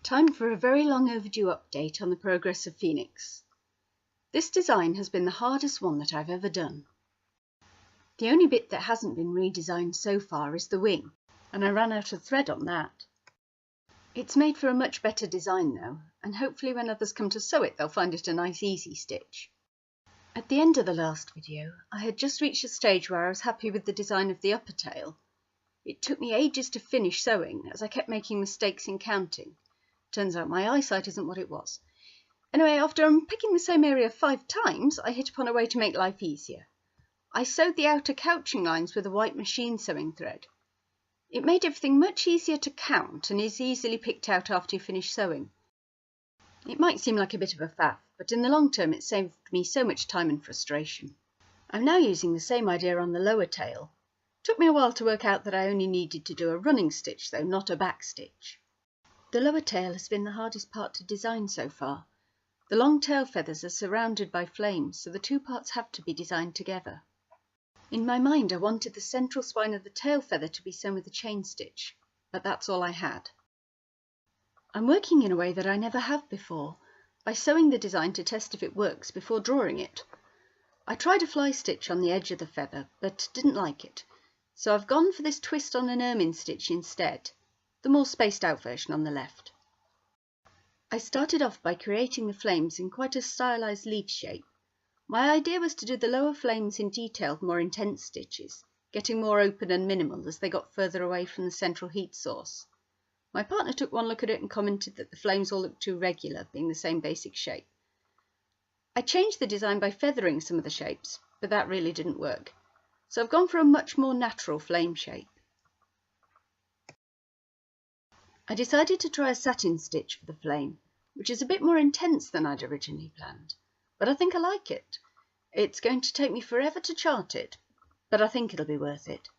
Time for a very long overdue update on the progress of Phoenix. This design has been the hardest one that I've ever done. The only bit that hasn't been redesigned so far is the wing, and I ran out of thread on that. It's made for a much better design though, and hopefully when others come to sew it they'll find it a nice easy stitch. At the end of the last video, I had just reached a stage where I was happy with the design of the upper tail. It took me ages to finish sewing as I kept making mistakes in counting. Turns out my eyesight isn't what it was. Anyway, after unpicking the same area 5 times, I hit upon a way to make life easier. I sewed the outer couching lines with a white machine sewing thread. It made everything much easier to count and is easily picked out after you finish sewing. It might seem like a bit of a faff, but in the long term it saved me so much time and frustration. I'm now using the same idea on the lower tail. It took me a while to work out that I only needed to do a running stitch though, not a back stitch. The lower tail has been the hardest part to design so far. The long tail feathers are surrounded by flames, so the two parts have to be designed together. In my mind I wanted the central spine of the tail feather to be sewn with a chain stitch, but that's all I had. I'm working in a way that I never have before, by sewing the design to test if it works before drawing it. I tried a fly stitch on the edge of the feather, but didn't like it, so I've gone for this twist on an ermine stitch instead, the more spaced out version on the left. I started off by creating the flames in quite a stylized leaf shape. My idea was to do the lower flames in detailed, more intense stitches, getting more open and minimal as they got further away from the central heat source. My partner took one look at it and commented that the flames all looked too regular, being the same basic shape. I changed the design by feathering some of the shapes, but that really didn't work, so I've gone for a much more natural flame shape. I decided to try a satin stitch for the flame, which is a bit more intense than I'd originally planned, but I think I like it. It's going to take me forever to chart it, but I think it'll be worth it.